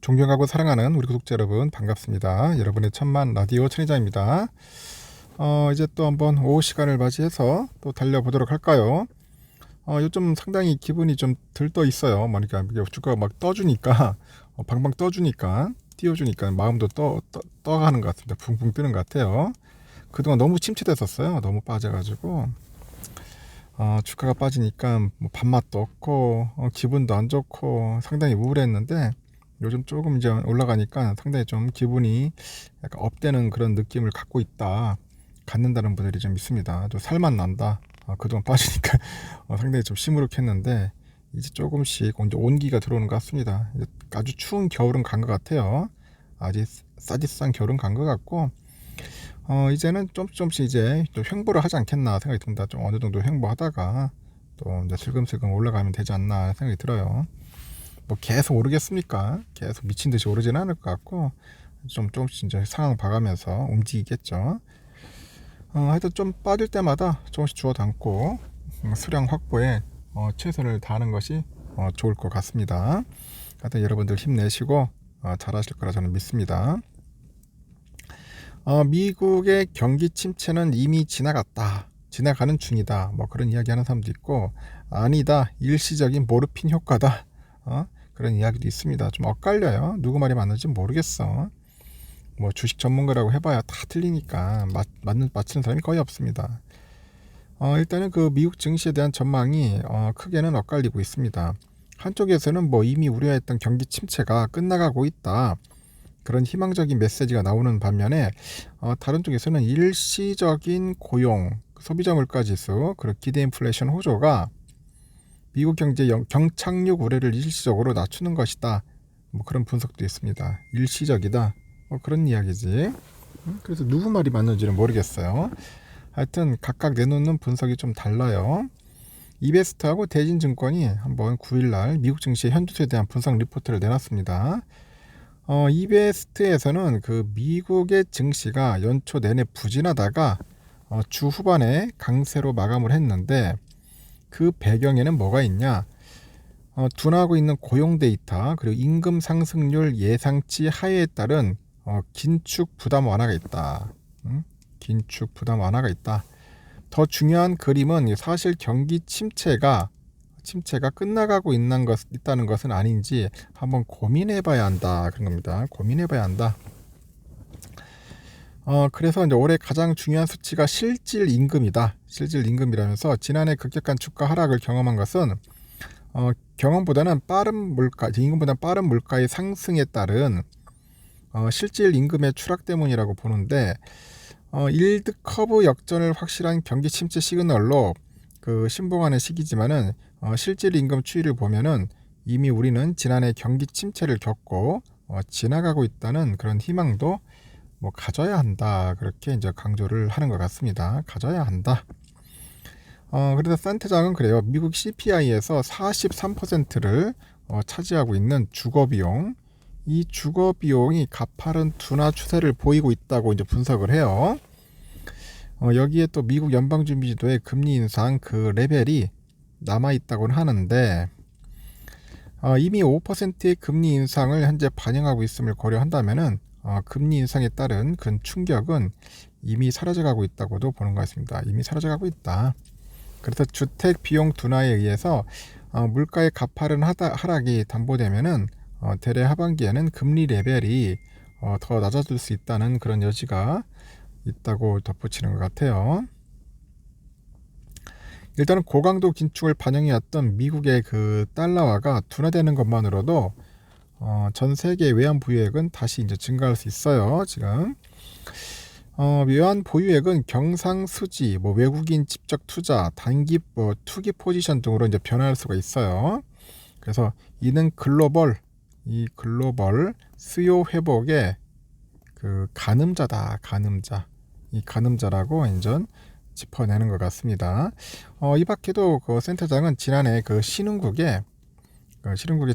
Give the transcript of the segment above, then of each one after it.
존경하고 사랑하는 우리 구독자 여러분 반갑습니다. 여러분의 천만 라디오 천의자입니다. 이제 또 한번 오후 시간을 맞이해서 또 달려보도록 할까요? 요즘 상당히 기분이 좀 들떠 있어요. 그러니까 주가가 막 떠주니까 방방 떠주니까 띄워주니까 마음도 떠가는 것 같습니다. 붕붕 뜨는 것 같아요. 그동안 너무 침체됐었어요. 너무 빠져가지고 주가가 빠지니까 뭐 밥맛도 없고 기분도 안 좋고 상당히 우울했는데 요즘 조금 이제 올라가니까 상당히 좀 기분이 약간 업되는 그런 느낌을 갖는다는 분들이 좀 있습니다. 좀 살맛 난다. 그동안 빠지니까 상당히 좀 시무룩했는데 이제 조금씩 이제 온기가 들어오는 것 같습니다. 이제 아주 추운 겨울은 간 것 같아요. 아직 싸지싼 겨울은 간 것 같고 이제는 조금씩 이제 좀 횡보를 하지 않겠나 생각이 듭니다. 좀 어느 정도 횡보하다가 또 이제 슬금슬금 올라가면 되지 않나 생각이 들어요. 뭐 계속 오르겠습니까? 계속 미친 듯이 오르지는 않을 것 같고 조금씩 이제 상황 봐가면서 움직이겠죠. 하여튼 좀 빠질 때마다 조금씩 주워 담고 수량 확보에 최선을 다하는 것이 좋을 것 같습니다. 하여튼 여러분들 힘내시고 잘하실 거라 저는 믿습니다. 미국의 경기 침체는 이미 지나가는 중이다. 뭐 그런 이야기 하는 사람도 있고, 아니다, 일시적인 모르핀 효과다. 그런 이야기도 있습니다. 좀 엇갈려요. 누구 말이 맞는지 모르겠어. 뭐 주식 전문가라고 해봐야 다 틀리니까 맞히는 사람이 거의 없습니다. 일단은 그 미국 증시에 대한 전망이 크게는 엇갈리고 있습니다. 한쪽에서는 뭐 이미 우려했던 경기 침체가 끝나가고 있다. 그런 희망적인 메시지가 나오는 반면에 다른 쪽에서는 일시적인 고용, 소비자 물가지수, 그리고 기대 인플레이션 호조가 미국 경제 경착륙 우려를 일시적으로 낮추는 것이다. 뭐 그런 분석도 있습니다. 일시적이다. 그런 이야기지. 그래서 누구 말이 맞는지는 모르겠어요. 하여튼 각각 내놓는 분석이 좀 달라요. 이베스트하고 대진증권이 한번 9일날 미국 증시의 현지수에 대한 분석 리포트를 내놨습니다. 이베스트에서는 그 미국의 증시가 연초 내내 부진하다가 주 후반에 강세로 마감을 했는데 그 배경에는 뭐가 있냐? 둔화하고 있는 고용 데이터 그리고 임금 상승률 예상치 하회에 따른 긴축 부담 완화가 있다. 긴축 부담 완화가 있다. 더 중요한 그림은 사실 경기 침체가 끝나가고 있다는 것은 아닌지 한번 고민해봐야 한다. 그런 겁니다. 고민해봐야 한다. 그래서 이제 올해 가장 중요한 수치가 실질 임금이다. 실질 임금이라면서 지난해 급격한 주가 하락을 경험한 것은 경험보다는 임금보다는 빠른 물가의 상승에 따른 실질 임금의 추락 때문이라고 보는데 일드 커브 역전을 확실한 경기 침체 시그널로 그 신봉하는 시기지만은 실질 임금 추이를 보면은 이미 우리는 지난해 경기 침체를 겪고 지나가고 있다는 그런 희망도 뭐 가져야 한다. 그렇게 이제 강조를 하는 것 같습니다. 가져야 한다. 그래서 산테장은 그래요. 미국 CPI에서 43%를 차지하고 있는 주거비용, 이 주거비용이 가파른 둔화 추세를 보이고 있다고 이제 분석을 해요. 여기에 또 미국 연방준비제도의 금리 인상 그 레벨이 남아있다고는 하는데 이미 5%의 금리 인상을 현재 반영하고 있음을 고려한다면은 금리 인상에 따른 그 충격은 이미 사라져가고 있다고도 보는 것 같습니다. 이미 사라져가고 있다. 그래서 주택 비용 둔화에 의해서 물가의 가파른 하락이 담보되면은 대래 하반기에는 금리 레벨이 더 낮아질 수 있다는 그런 여지가 있다고 덧붙이는 것 같아요. 일단은 고강도 긴축을 반영해왔던 미국의 그 달러화가 둔화되는 것만으로도 전 세계 외환 보유액은 다시 이제 증가할 수 있어요. 지금 외환 보유액은 경상수지, 뭐 외국인 직접 투자, 단기 투기 포지션 등으로 이제 변화할 수가 있어요. 그래서 이는 글로벌 수요 회복의 그 가늠자다. 이 가늠자라고 완전 짚어내는 것 같습니다. 이 밖에도 그 센터장은 지난해 그 신흥국의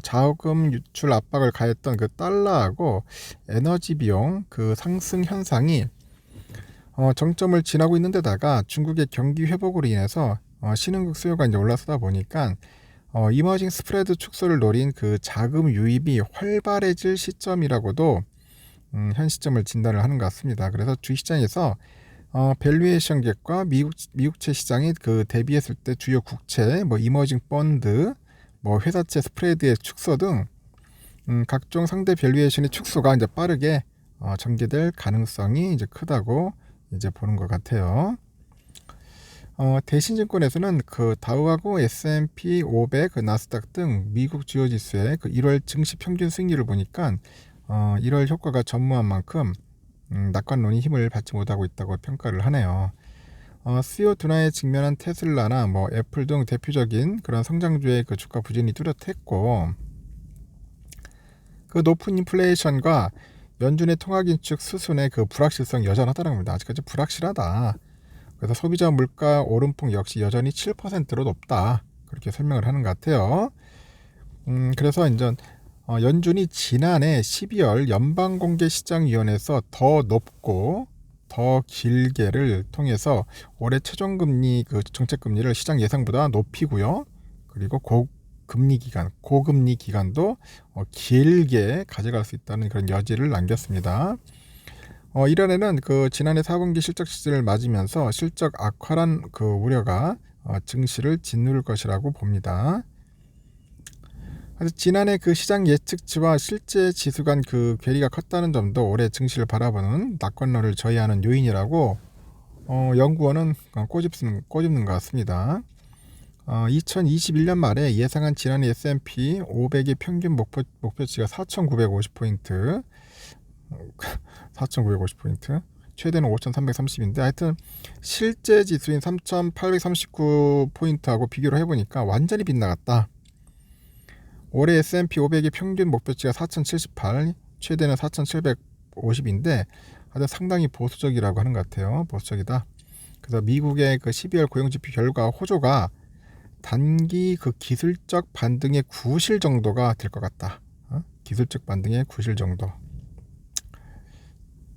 자금 유출 압박을 가했던 그 달러하고 에너지 비용 그 상승 현상이 정점을 지나고 있는 데다가 중국의 경기 회복으로 인해서 신흥국 수요가 이제 올라서다 보니까 이머징 스프레드 축소를 노린 그 자금 유입이 활발해질 시점이라고도 현 시점을 진단을 하는 것 같습니다. 그래서 주식시장에서 밸류에이션 갭과 미국채 시장이 그 대비했을 때 주요 국채, 뭐 이머징 펀드, 뭐 회사채 스프레드의 축소 등 각종 상대 밸류에이션의 축소가 이제 빠르게 전개될 가능성이 이제 크다고 이제 보는 것 같아요. 대신증권에서는 그 다우하고 S&P 500, 그 나스닥 등 미국 주요 지수의 그 1월 증시 평균 수익률을 보니까 1월 효과가 전무한 만큼 낙관론이 힘을 받지 못하고 있다고 평가를 하네요. 수요 둔화에 직면한 테슬라나 뭐 애플 등 대표적인 그런 성장주의 그 주가 부진이 뚜렷했고, 그 높은 인플레이션과 연준의 통화긴축 수순의 그 불확실성 여전하다는 겁니다. 아직까지 불확실하다. 그래서 소비자 물가 오름폭 역시 여전히 7%로 높다. 그렇게 설명을 하는 것 같아요. 그래서 이제 연준이 지난해 12월 연방공개시장위원회에서 더 높고 더 길게를 통해서 올해 최종금리 그 정책금리를 시장 예상보다 높이고요. 그리고 고금리 기간도 길게 가져갈 수 있다는 그런 여지를 남겼습니다. 이번에는 그 지난해 4분기 실적 시즌을 맞으면서 실적 악화란 그 우려가 증시를 짓누를 것이라고 봅니다. 그래서 지난해 그 시장 예측치와 실제 지수 간 그 괴리가 컸다는 점도 올해 증시를 바라보는 낙관론을 저해하는 요인이라고 연구원은 꼬집는 것 같습니다. 2021년 말에 예상한 지난해 S&P 500의 평균 목표치가 4,950포인트, 4,950포인트, 최대는 5,330인데 하여튼 실제 지수인 3,839포인트하고 비교를 해보니까 완전히 빗나갔다. 올해 S&P 500의 평균 목표치가 4,078, 최대는 4,750인데 아주 상당히 보수적이라고 하는 것 같아요. 보수적이다. 그래서 미국의 그 12월 고용지표 결과 호조가 단기 그 기술적 반등의 구실 정도가 될 것 같다. 기술적 반등의 구실 정도.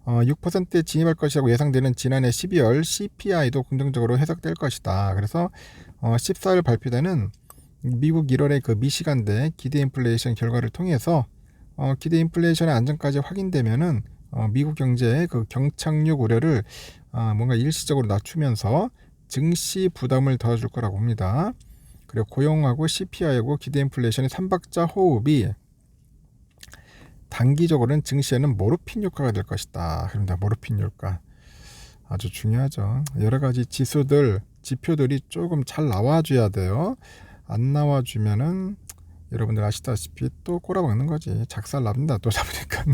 6%에 진입할 것이라고 예상되는 지난해 12월 CPI도 긍정적으로 해석될 것이다. 그래서 14일 발표되는 미국 1월의 그 미시간대 기대 인플레이션 결과를 통해서 기대 인플레이션의 안정까지 확인되면은 미국 경제의 그 경착륙 우려를 뭔가 일시적으로 낮추면서 증시 부담을 덜어줄 거라고 봅니다. 그리고 고용하고 CPI하고 기대 인플레이션의 삼박자 호흡이 단기적으로는 증시에는 모르핀 효과가 될 것이다. 그럽니다. 모르핀 효과 아주 중요하죠. 여러 가지 지표들이 조금 잘 나와줘야 돼요. 안 나와주면은 여러분들 아시다시피 또 꼬라박는 거지. 작살납니다. 또 잡으니까.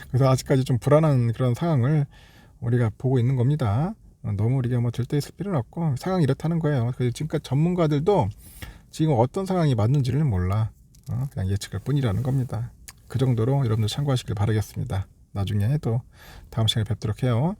그래서 아직까지 좀 불안한 그런 상황을 우리가 보고 있는 겁니다. 너무 우리가 뭐 들떠 있을 필요는 없고 상황이 이렇다는 거예요. 그래서 지금까지 전문가들도 지금 어떤 상황이 맞는지를 몰라. 그냥 예측할 뿐이라는 겁니다. 그 정도로 여러분들 참고하시길 바라겠습니다. 나중에 또 다음 시간에 뵙도록 해요.